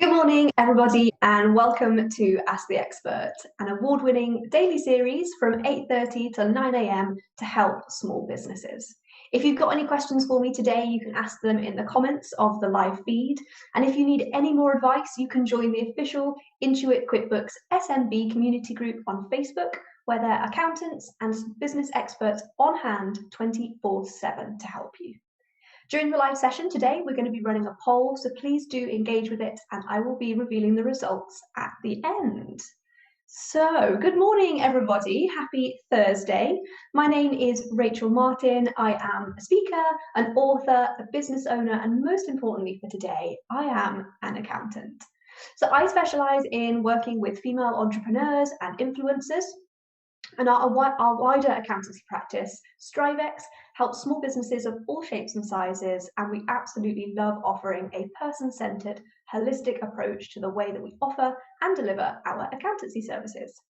Good morning, everybody, and welcome to Ask the Expert, an award-winning daily series from 8:30 to 9 a.m. to help small businesses. If you've got any questions for me today, you can ask them in the comments of the live feed. And if you need any more advice, you can join the official Intuit QuickBooks SMB community group on Facebook, where there are accountants and business experts on hand 24/7 to help you. During the live session today, we're going to be running a poll, so please do engage with it, and I will be revealing the results at the end. So, good morning, everybody. Happy Thursday. My name is Rachel Martin. I am a speaker, an author, a business owner, and most importantly for today, I am an accountant. So I specialise in working with female entrepreneurs and influencers, and our wider accountancy practice, Strivex, helps small businesses of all shapes and sizes, and we absolutely love offering a person-centred, holistic approach to the way that we offer and deliver our accountancy services.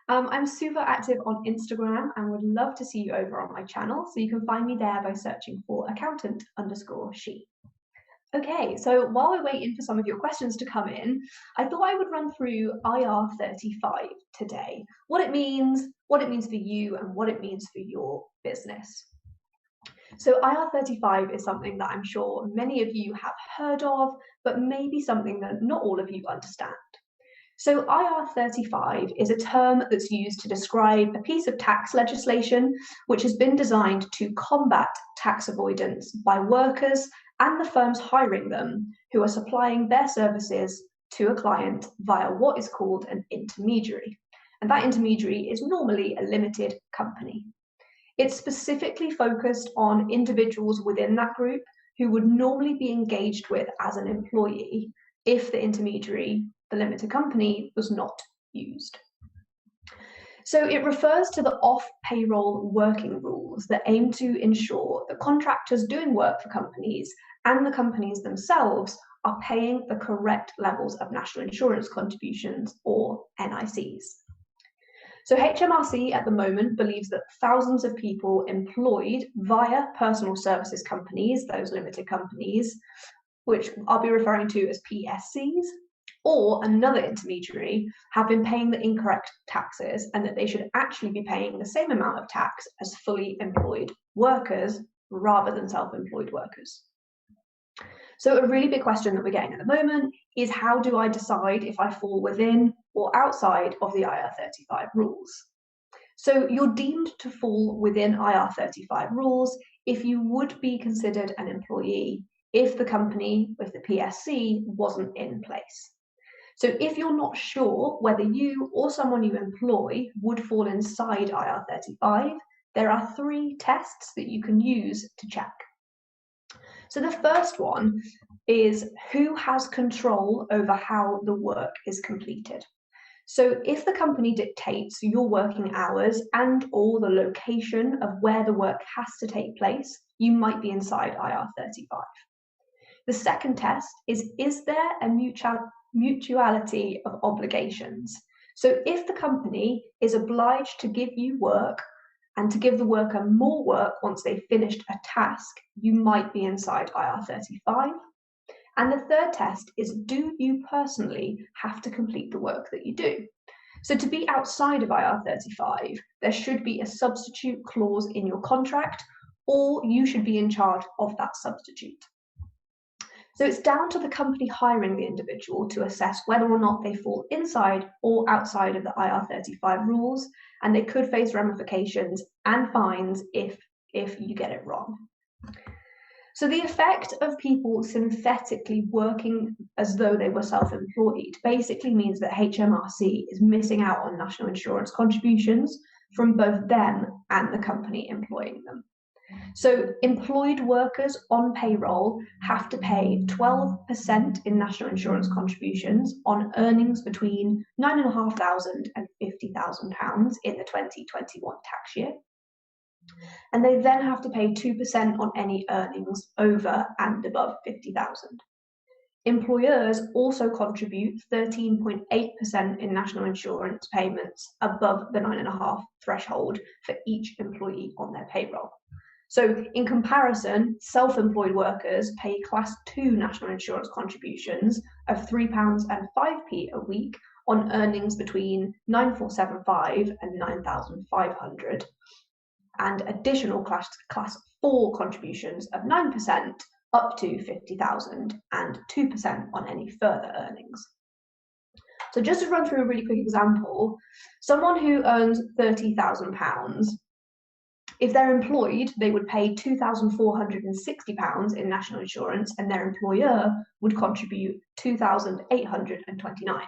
I'm super active on Instagram and would love to see you over on my channel, so you can find me there by searching for accountant_she. Okay, so while we're waiting for some of your questions to come in, I thought I would run through IR35 today, what it means for you, and what it means for your business. So IR35 is something that I'm sure many of you have heard of, but maybe something that not all of you understand. So IR35 is a term that's used to describe a piece of tax legislation which has been designed to combat tax avoidance by workers and the firms hiring them who are supplying their services to a client via what is called an intermediary. And that intermediary is normally a limited company. It's specifically focused on individuals within that group who would normally be engaged with as an employee if the intermediary, the limited company, was not used. So it refers to the off-payroll working rules that aim to ensure that contractors doing work for companies and the companies themselves are paying the correct levels of national insurance contributions, or NICs. So HMRC at the moment believes that thousands of people employed via personal services companies, those limited companies, which I'll be referring to as PSCs, or another intermediary, have been paying the incorrect taxes, and that they should actually be paying the same amount of tax as fully employed workers rather than self-employed workers. So a really big question that we're getting at the moment is, how do I decide if I fall within or outside of the IR35 rules? So you're deemed to fall within IR35 rules if you would be considered an employee if the company with the PSC wasn't in place. So if you're not sure whether you or someone you employ would fall inside IR35, there are 3 tests that you can use to check. So the first one is who has control over how the work is completed. So if the company dictates your working hours and or the location of where the work has to take place, you might be inside IR35. The second test is there a mutuality of obligations? So if the company is obliged to give you work and to give the worker more work once they've finished a task, you might be inside IR35. And the third test is, do you personally have to complete the work that you do? So to be outside of IR35, there should be a substitute clause in your contract, or you should be in charge of that substitute. So it's down to the company hiring the individual to assess whether or not they fall inside or outside of the IR35 rules, and they could face ramifications and fines if you get it wrong. So the effect of people synthetically working as though they were self-employed basically means that HMRC is missing out on national insurance contributions from both them and the company employing them. So employed workers on payroll have to pay 12% in national insurance contributions on earnings between £9,500 and £50,000 in the 2021 tax year. And they then have to pay 2% on any earnings over and above 50,000. Employers also contribute 13.8% in national insurance payments above the 9.5 threshold for each employee on their payroll. So in comparison, self-employed workers pay Class 2 national insurance contributions of £3.05 a week on earnings between 9,475 and 9,500, and additional Class 4 contributions of 9% up to 50,000 and 2% on any further earnings. So just to run through a really quick example, someone who earns £30,000, if they're employed, they would pay £2,460 in national insurance, and their employer would contribute £2,829.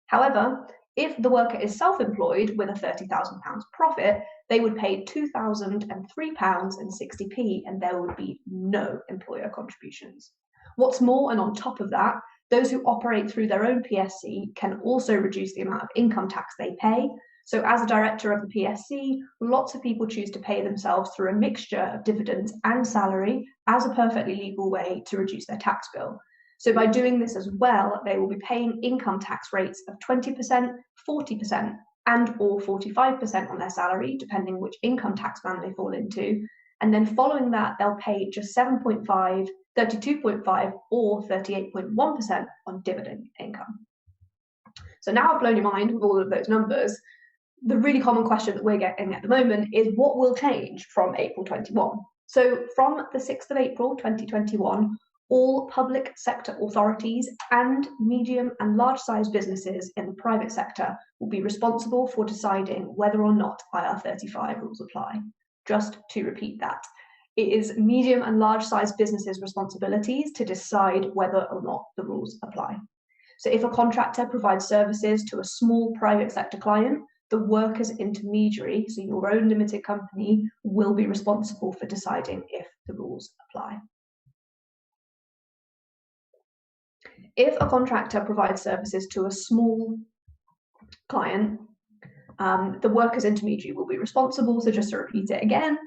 However, if the worker is self-employed with a £30,000 profit, they would pay £2,003.60, and there would be no employer contributions. What's more, and on top of that, those who operate through their own PSC can also reduce the amount of income tax they pay. So as a director of the PSC, lots of people choose to pay themselves through a mixture of dividends and salary as a perfectly legal way to reduce their tax bill. So by doing this as well, they will be paying income tax rates of 20%, 40%, and or 45% on their salary, depending which income tax band they fall into. And then following that, they'll pay just 7.5, 32.5, or 38.1% on dividend income. So now I've blown your mind with all of those numbers. The really common question that we're getting at the moment is what will change from April 21? So from the 6th of April 2021, all public sector authorities and medium and large-sized businesses in the private sector will be responsible for deciding whether or not IR35 rules apply. Just to repeat that, it is medium and large-sized businesses' responsibilities to decide whether or not the rules apply. So if a contractor provides services to a small private sector client, the worker's intermediary, so your own limited company, will be responsible for deciding if the rules apply. If a contractor provides services to a small client, the worker's intermediary will be responsible. So just to repeat it again.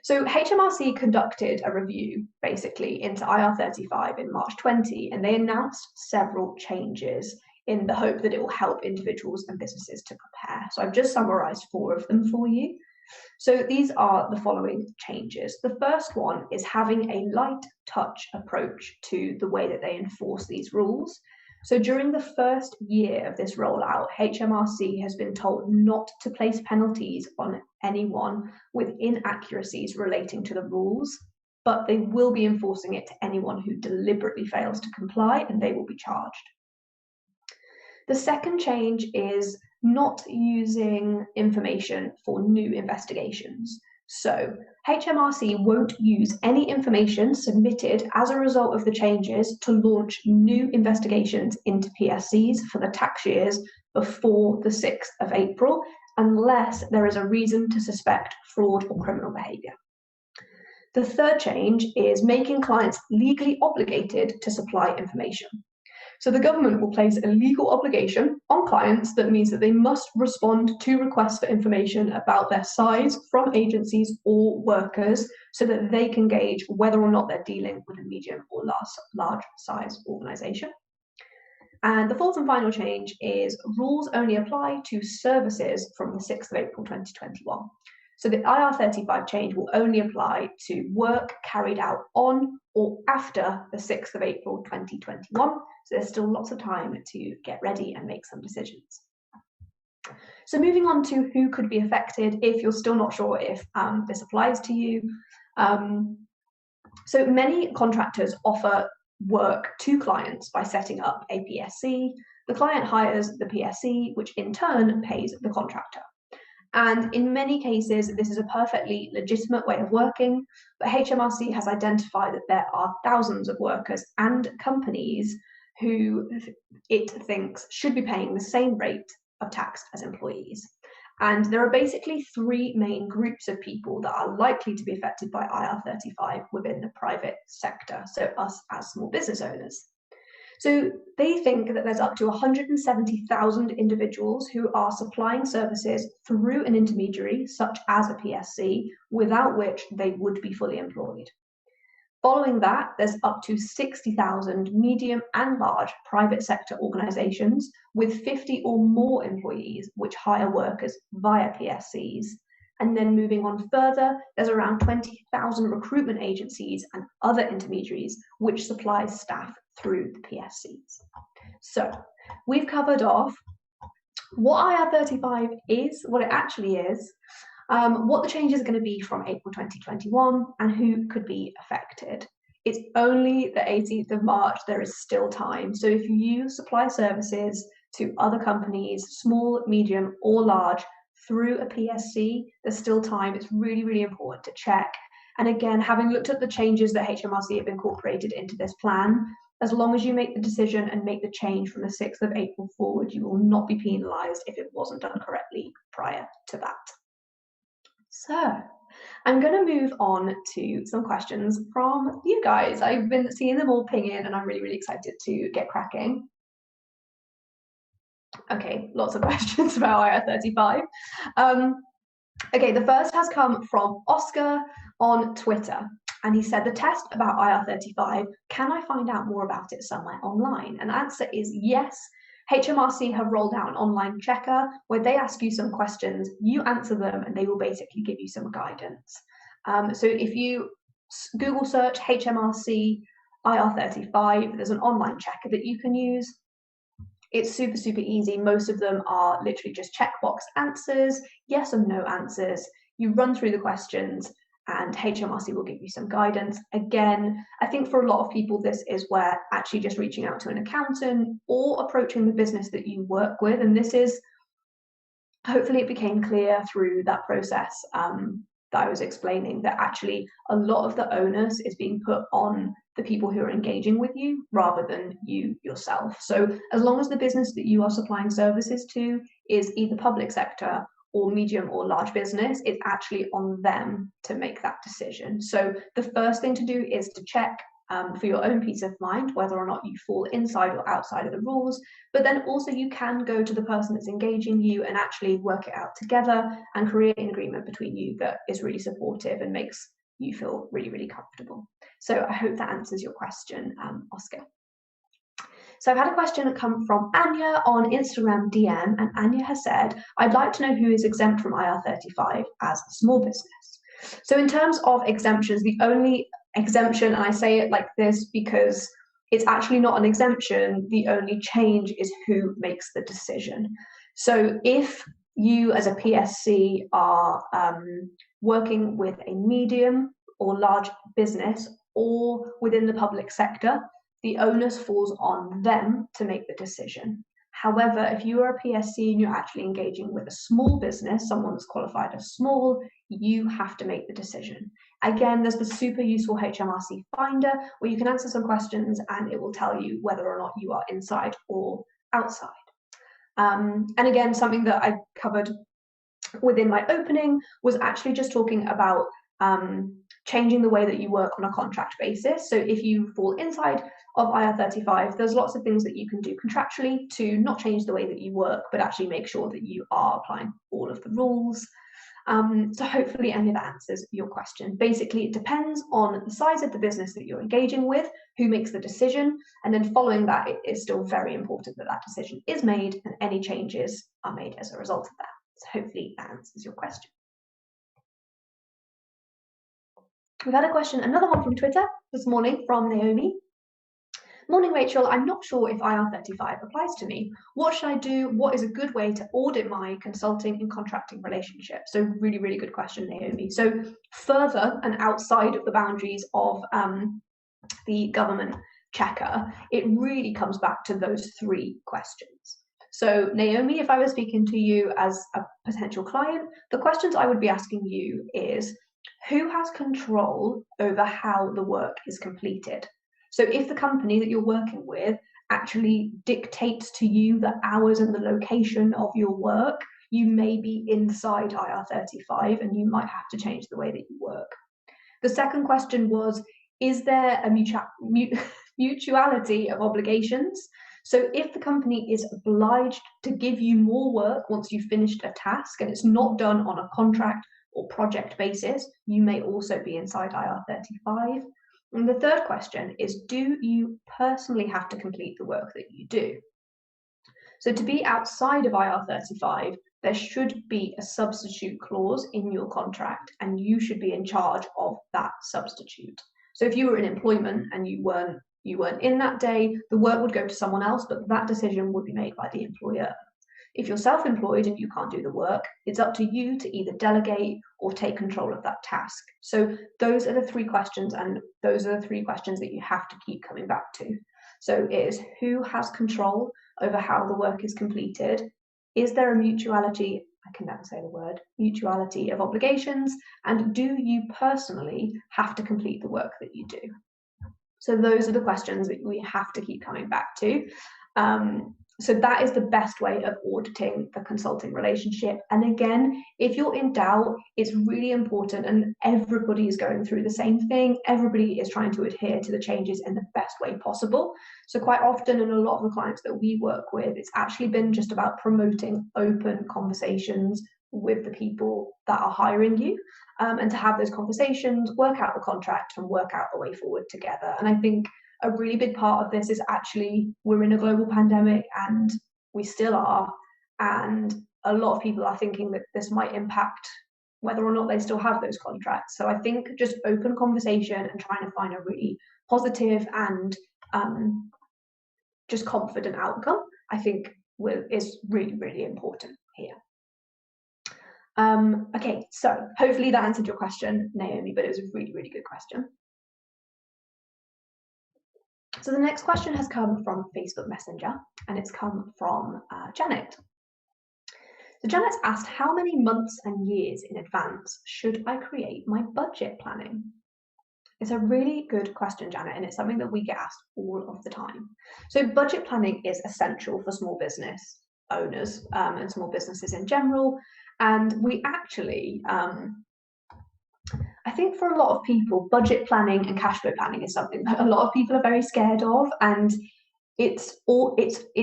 So HMRC conducted a review basically into IR35 in March 20, and they announced several changes in the hope that it will help individuals and businesses to prepare. So I've just summarised 4 of them for you. So these are the following changes. The first one is having a light touch approach to the way that they enforce these rules. So during the first year of this rollout, HMRC has been told not to place penalties on anyone with inaccuracies relating to the rules, but they will be enforcing it to anyone who deliberately fails to comply, and they will be charged. The second change is not using information for new investigations. So HMRC won't use any information submitted as a result of the changes to launch new investigations into PSCs for the tax years before the 6th of April, unless there is a reason to suspect fraud or criminal behaviour. The third change is making clients legally obligated to supply information. So the government will place a legal obligation on clients that means that they must respond to requests for information about their size from agencies or workers so that they can gauge whether or not they're dealing with a medium or large size organisation. And the fourth and final change is rules only apply to services from the 6th of April 2021. So the IR35 change will only apply to work carried out on or after the 6th of April 2021. So there's still lots of time to get ready and make some decisions. So moving on to who could be affected if you're still not sure if this applies to you. So many contractors offer work to clients by setting up a PSC. The client hires the PSC, which in turn pays the contractor. And in many cases, this is a perfectly legitimate way of working, but HMRC has identified that there are thousands of workers and companies who it thinks should be paying the same rate of tax as employees. And there are basically 3 main groups of people that are likely to be affected by IR35 within the private sector, so us as small business owners. So they think that there's up to 170,000 individuals who are supplying services through an intermediary, such as a PSC, without which they would be fully employed. Following that, there's up to 60,000 medium and large private sector organisations with 50 or more employees which hire workers via PSCs. And then moving on further, there's around 20,000 recruitment agencies and other intermediaries which supply staff through the PSCs. So we've covered off what IR35 is, what it actually is, what the changes are going to be from April 2021, and who could be affected. It's only the 18th of March, there is still time. So if you supply services to other companies, small, medium, or large, through a PSC, there's still time. It's really, really important to check. And again, having looked at the changes that HMRC have incorporated into this plan, as long as you make the decision and make the change from the 6th of April forward, you will not be penalised if it wasn't done correctly prior to that. So I'm going to move on to some questions from you guys. I've been seeing them all ping in and I'm really, really excited to get cracking. Okay, lots of questions about IR35. Okay, the first has come from Oscar on Twitter. And he said, the test about IR35, can I find out more about it somewhere online? And the answer is yes. HMRC have rolled out an online checker where they ask you some questions, you answer them, and they will basically give you some guidance. So if you Google search HMRC IR35, there's an online checker that you can use. It's super, super easy. Most of them are literally just checkbox answers, yes or no answers. You run through the questions and HMRC will give you some guidance. Again, I think for a lot of people, this is where actually just reaching out to an accountant or approaching the business that you work with. And this is, hopefully it became clear through that process that I was explaining, that actually a lot of the onus is being put on the people who are engaging with you rather than you yourself. So as long as the business that you are supplying services to is either public sector or medium or large business, it's actually on them to make that decision. So the first thing to do is to check for your own peace of mind whether or not you fall inside or outside of the rules, but then also you can go to the person that's engaging you and actually work it out together and create an agreement between you that is really supportive and makes you feel really, really comfortable. So I hope that answers your question, Oscar. So I've had a question come from Anya on Instagram DM, and Anya has said, I'd like to know who is exempt from IR35 as a small business. So in terms of exemptions, the only exemption, and I say it like this because it's actually not an exemption, the only change is who makes the decision. So if you as a PSC are working with a medium or large business or within the public sector, the onus falls on them to make the decision. However, if you are a PSC and you're actually engaging with a small business, someone that's qualified as small, you have to make the decision. Again, there's the super useful HMRC Finder where you can answer some questions and it will tell you whether or not you are inside or outside. And again, something that I covered within my opening was actually just talking about changing the way that you work on a contract basis. So if you fall inside of IR35, there's lots of things that you can do contractually to not change the way that you work, but actually make sure that you are applying all of the rules. So hopefully any of that answers your question. Basically, it depends on the size of the business that you're engaging with, who makes the decision, and then following that, it is still very important that that decision is made and any changes are made as a result of that. So hopefully that answers your question. We've had a question, another one from Twitter this morning from Naomi. Morning, Rachel. I'm not sure if IR35 applies to me. What should I do? What is a good way to audit my consulting and contracting relationship? So really, really good question, Naomi. So further and outside of the boundaries of the government checker, it really comes back to those three questions. So Naomi, if I was speaking to you as a potential client, the questions I would be asking you is, who has control over how the work is completed? So if the company that you're working with actually dictates to you the hours and the location of your work, you may be inside IR35 and you might have to change the way that you work. The second question was, is there a mutuality of obligations? So if the company is obliged to give you more work once you've finished a task and it's not done on a contract or project basis, you may also be inside IR35. And the third question is, do you personally have to complete the work that you do? So to be outside of IR35, there should be a substitute clause in your contract, and you should be in charge of that substitute. So if you were in employment and you weren't in that day, the work would go to someone else, but that decision would be made by the employer. If you're self-employed and you can't do the work, it's up to you to either delegate or take control of that task. So those are the three questions, and those are the three questions that you have to keep coming back to. So it is, who has control over how the work is completed? Is there a mutuality, I can never say the word, mutuality of obligations? And do you personally have to complete the work that you do? So those are the questions that we have to keep coming back to. So that is the best way of auditing the consulting relationship. And again, if you're in doubt, it's really important, and everybody is going through the same thing. Everybody is trying to adhere to the changes in the best way possible. So quite often, in a lot of the clients that we work with, it's actually been just about promoting open conversations with the people that are hiring you, and to have those conversations, work out the contract and work out the way forward together. And I think a really big part of this is actually, we're in a global pandemic, and we still are, and a lot of people are thinking that this might impact whether or not they still have those contracts. So I think just open conversation and trying to find a really positive and just confident outcome, I think is really, really important here. Okay, so hopefully that answered your question, Naomi, but it was a really, really good question. So the next question has come from Facebook Messenger, and it's come from Janet. So Janet's asked, how many months and years in advance should I create my budget planning? It's a really good question, Janet, and it's something that we get asked all of the time. So budget planning is essential for small business owners and small businesses in general. And we actually, I think for a lot of people, budget planning and cash flow planning is something that a lot of people are very scared of, and it's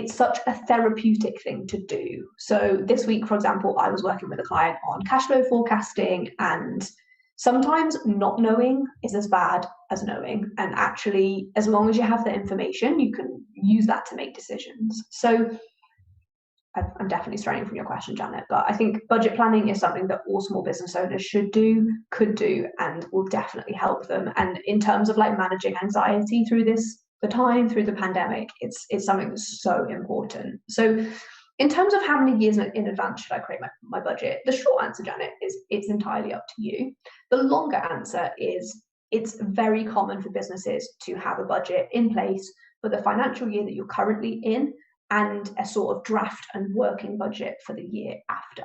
such a therapeutic thing to do. So this week, for example, I was working with a client on cash flow forecasting, and sometimes not knowing is as bad as knowing. And actually, as long as you have the information, you can use that to make decisions. So I'm definitely straying from your question, Janet, but I think budget planning is something that all small business owners should do, could do, and will definitely help them. And in terms of like managing anxiety through through the pandemic, it's something that's so important. So in terms of how many years in advance should I create my budget, the short answer, Janet, is it's entirely up to you. The longer answer is it's very common for businesses to have a budget in place for the financial year that you're currently in, and a sort of draft and working budget for the year after.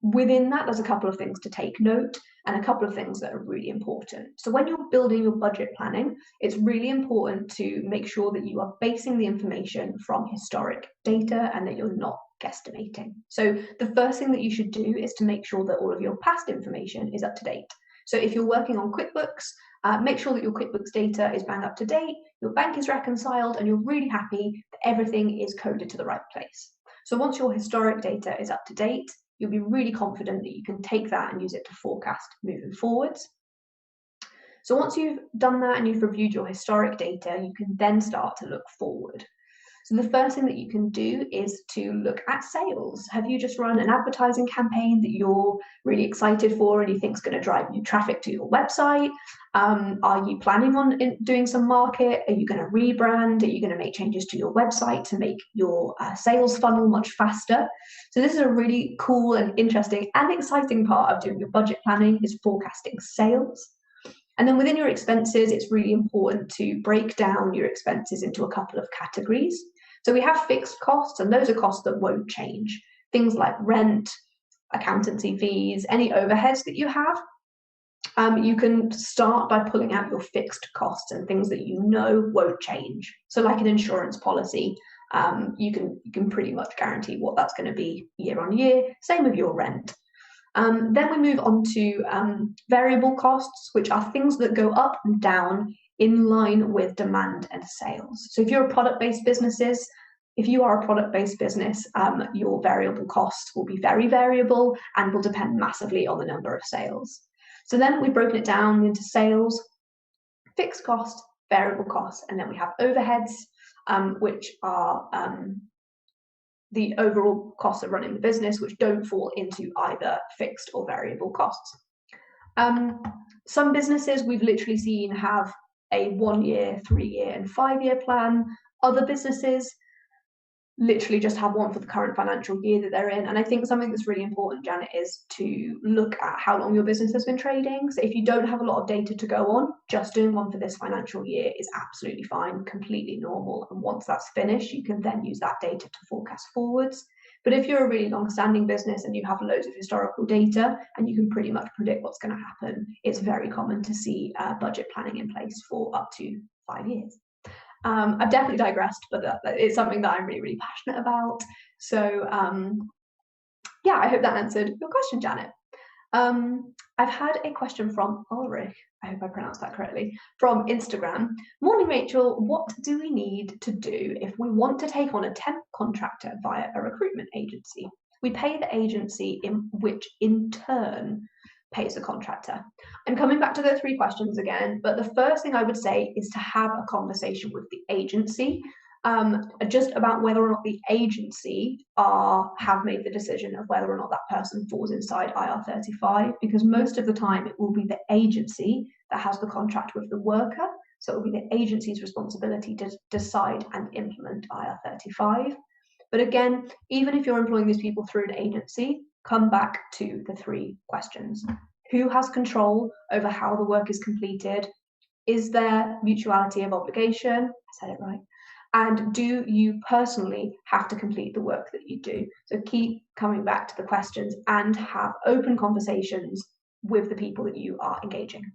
Within that, there's a couple of things to take note and a couple of things that are really important. So when you're building your budget planning, it's really important to make sure that you are basing the information from historic data and that you're not guesstimating. So the first thing that you should do is to make sure that all of your past information is up to date. So if you're working on QuickBooks, make sure that your QuickBooks data is bang up to date, your bank is reconciled, and you're really happy that everything is coded to the right place. So once your historic data is up to date, you'll be really confident that you can take that and use it to forecast moving forwards. So once you've done that and you've reviewed your historic data, you can then start to look forward. So the first thing that you can do is to look at sales. Have you just run an advertising campaign that you're really excited for and you think is going to drive new traffic to your website? Are you planning on doing some market? Are you going to rebrand? Are you going to make changes to your website to make your sales funnel much faster? So this is a really cool and interesting and exciting part of doing your budget planning, is forecasting sales. And then within your expenses, it's really important to break down your expenses into a couple of categories. So we have fixed costs, and those are costs that won't change. Things like rent, accountancy fees, any overheads that you have. You can start by pulling out your fixed costs and things that you know won't change. So like an insurance policy, you can pretty much guarantee what that's going to be year on year. Same with your rent. Then we move on to variable costs, which are things that go up and down in line with demand and sales. So if you're a product-based business, your variable costs will be very variable and will depend massively on the number of sales. So then we've broken it down into sales, fixed cost, variable costs, and then we have overheads, which are the overall costs of running the business, which don't fall into either fixed or variable costs. Some businesses we've literally seen have a 1 year, 3 year, and 5 year plan. Other businesses literally just have one for the current financial year that they're in. And I think something that's really important, Janet, is to look at how long your business has been trading. So if you don't have a lot of data to go on, just doing one for this financial year is absolutely fine, completely normal. And once that's finished, you can then use that data to forecast forwards. But if you're a really long-standing business and you have loads of historical data and you can pretty much predict what's going to happen, it's very common to see budget planning in place for up to 5 years. I've definitely digressed, but it's something that I'm really, really passionate about. So yeah, I hope that answered your question, Janet. I've had a question from Ulrich, I hope I pronounced that correctly, from Instagram. Morning, Rachel. What do we need to do if we want to take on a temp contractor via a recruitment agency? We pay the agency, which in turn pays the contractor. I'm coming back to the 3 questions again, but the first thing I would say is to have a conversation with the agency just about whether or not the agency have made the decision of whether or not that person falls inside IR35, because most of the time it will be the agency that has the contract with the worker, so it will be the agency's responsibility to decide and implement IR35. But again, even if you're employing these people through an agency, come back to the 3 questions. Who has control over how the work is completed? Is there mutuality of obligation? I said it right. And do you personally have to complete the work that you do? So keep coming back to the questions and have open conversations with the people that you are engaging.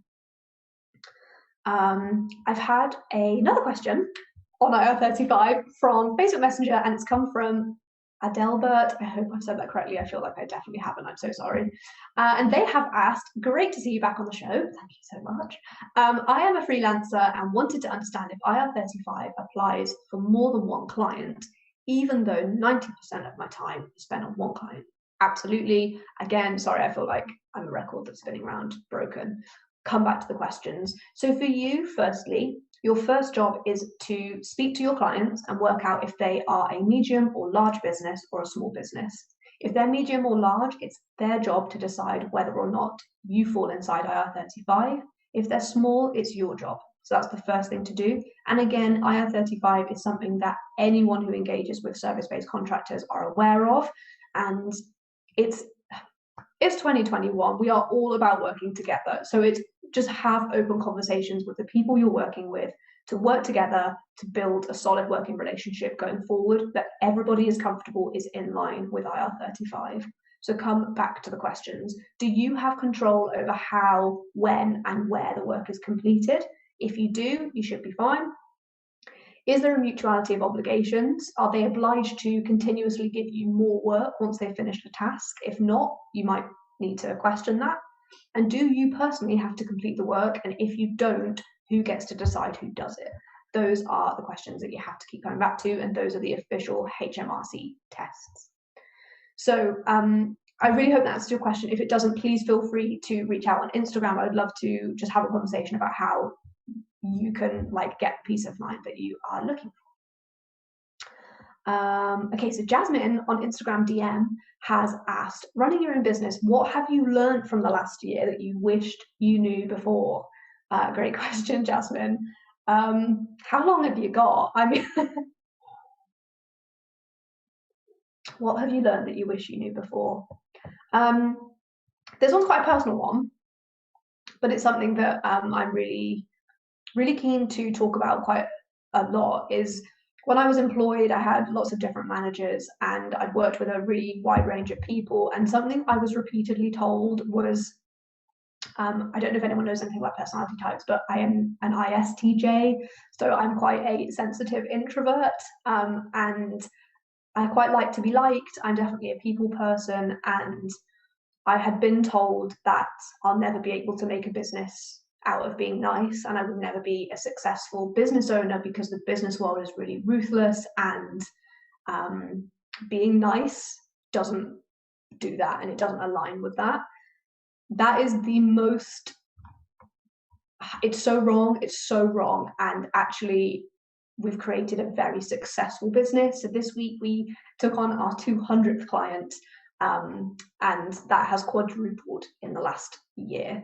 I've had another question on IR35 from Facebook Messenger, and it's come from Adelbert. I hope I've said that correctly. I feel like I definitely haven't. I'm so sorry. And they have asked, great to see you back on the show. Thank you so much. I am a freelancer and wanted to understand if IR35 applies for more than one client, even though 90% of my time is spent on one client. Absolutely. Again, sorry, I feel like I'm a record that's spinning around, broken. Come back to the questions. So for you, firstly, your first job is to speak to your clients and work out if they are a medium or large business or a small business. If they're medium or large, it's their job to decide whether or not you fall inside IR35. If they're small, it's your job. So that's the first thing to do. And again, IR35 is something that anyone who engages with service-based contractors are aware of. And it's 2021. We are all about working together. So it's just have open conversations with the people you're working with to work together to build a solid working relationship going forward that everybody is comfortable is in line with IR35. So come back to the questions. Do you have control over how, when, and where the work is completed? If you do, you should be fine. Is there a mutuality of obligations? Are they obliged to continuously give you more work once they've finished a task? If not, you might need to question that. And do you personally have to complete the work? And if you don't, who gets to decide who does it? Those are the questions that you have to keep coming back to, and those are the official HMRC tests. So I really hope that answers your question. If it doesn't, please feel free to reach out on Instagram. I would love to just have a conversation about how you can get the peace of mind that you are looking for. Okay, so Jasmine on Instagram DM has asked, running your own business, what have you learned from the last year that you wished you knew before? Great question, Jasmine. How long have you got? I mean, what have you learned that you wish you knew before? This one's quite a personal one, but it's something that I'm really keen to talk about quite a lot. Is when I was employed, I had lots of different managers and I'd worked with a really wide range of people. And something I was repeatedly told was, I don't know if anyone knows anything about personality types, but I am an ISTJ. So I'm quite a sensitive introvert and I quite like to be liked. I'm definitely a people person. And I had been told that I'll never be able to make a business out of being nice, and I would never be a successful business owner because the business world is really ruthless, and being nice doesn't do that, and it doesn't align with that. That is the most, it's so wrong, and actually we've created a very successful business. So this week we took on our 200th client, and that has quadrupled in the last year.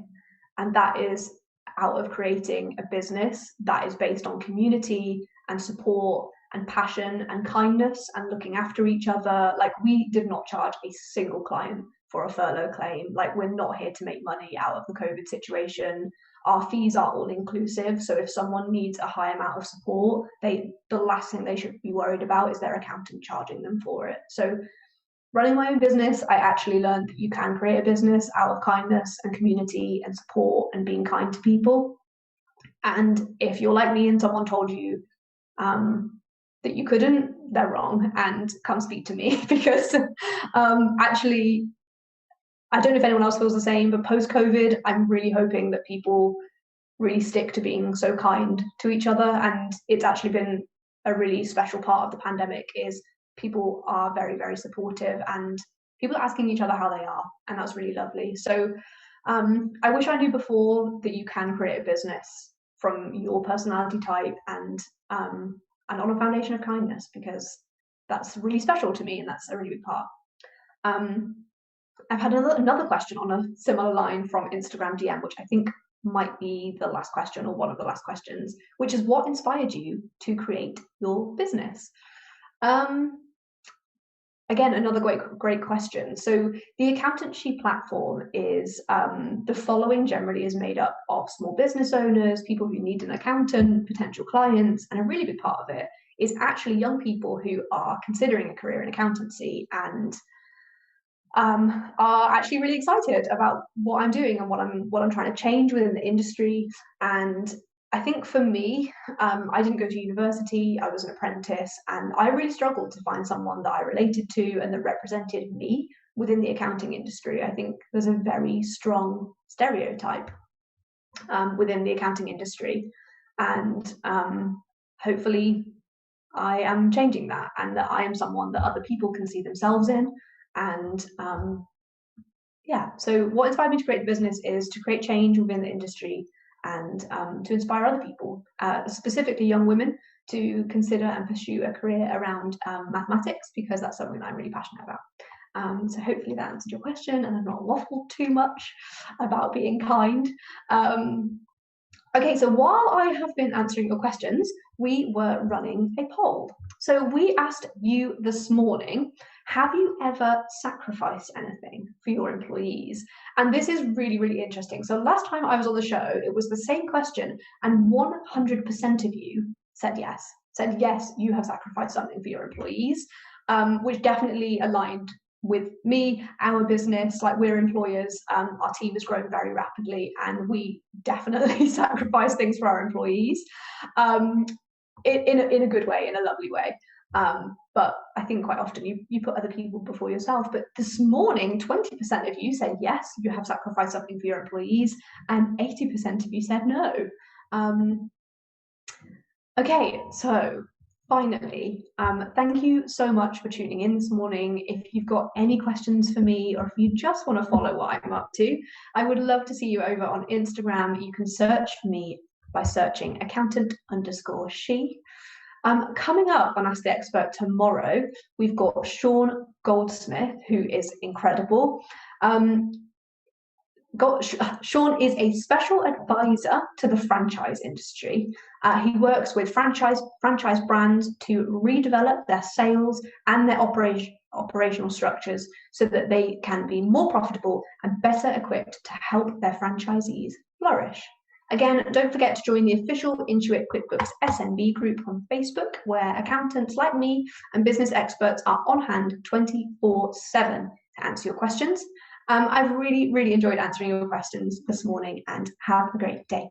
And that is out of creating a business that is based on community and support and passion and kindness and looking after each other. Like, we did not charge a single client for a furlough claim. Like, we're not here to make money out of the COVID situation. Our fees are all inclusive. So if someone needs a high amount of support, the last thing they should be worried about is their accountant charging them for it. So running my own business, I actually learned that you can create a business out of kindness and community and support and being kind to people. And if you're like me and someone told you that you couldn't, they're wrong, and come speak to me, because actually, I don't know if anyone else feels the same, but post-COVID, I'm really hoping that people really stick to being so kind to each other. And it's actually been a really special part of the pandemic is people are very, very supportive, and people are asking each other how they are, and that's really lovely. So I wish I knew before that you can create a business from your personality type and on a foundation of kindness, because that's really special to me, and that's a really big part. I've had another question on a similar line from Instagram DM, which I think might be the last question or one of the last questions, which is, what inspired you to create your business? Again, another great question. So the accountancy platform is, the following generally is made up of small business owners, people who need an accountant, potential clients, and a really big part of it is actually young people who are considering a career in accountancy and are actually really excited about what I'm doing and what I'm trying to change within the industry. And I think for me, I didn't go to university, I was an apprentice, and I really struggled to find someone that I related to and that represented me within the accounting industry. I think there's a very strong stereotype within the accounting industry, and hopefully I am changing that, and that I am someone that other people can see themselves in. And yeah, so what inspired me to create the business is to create change within the industry and to inspire other people, specifically young women, to consider and pursue a career around mathematics, because that's something that I'm really passionate about. So hopefully that answered your question, and I've not waffled too much about being kind. Okay, so while I have been answering your questions, we were running a poll. So we asked you this morning, have you ever sacrificed anything for your employees? And this is really, really interesting. So last time I was on the show, it was the same question, and 100% of you said yes, you have sacrificed something for your employees, which definitely aligned with me, our business. Like, we're employers, our team has grown very rapidly, and we definitely sacrifice things for our employees, in a good way, in a lovely way. But I think quite often you put other people before yourself. But this morning, 20% of you said yes, you have sacrificed something for your employees, and 80% of you said no. Okay, so finally, thank you so much for tuning in this morning. If you've got any questions for me, or if you just want to follow what I'm up to, I would love to see you over on Instagram. You can search for me by searching accountant_she. Coming up on Ask the Expert tomorrow, we've got Sean Goldsmith, who is incredible. Sean is a special advisor to the franchise industry. He works with franchise brands to redevelop their sales and their operational structures so that they can be more profitable and better equipped to help their franchisees flourish. Again, don't forget to join the official Intuit QuickBooks SMB group on Facebook, where accountants like me and business experts are on hand 24/7 to answer your questions. I've really, really enjoyed answering your questions this morning, and have a great day.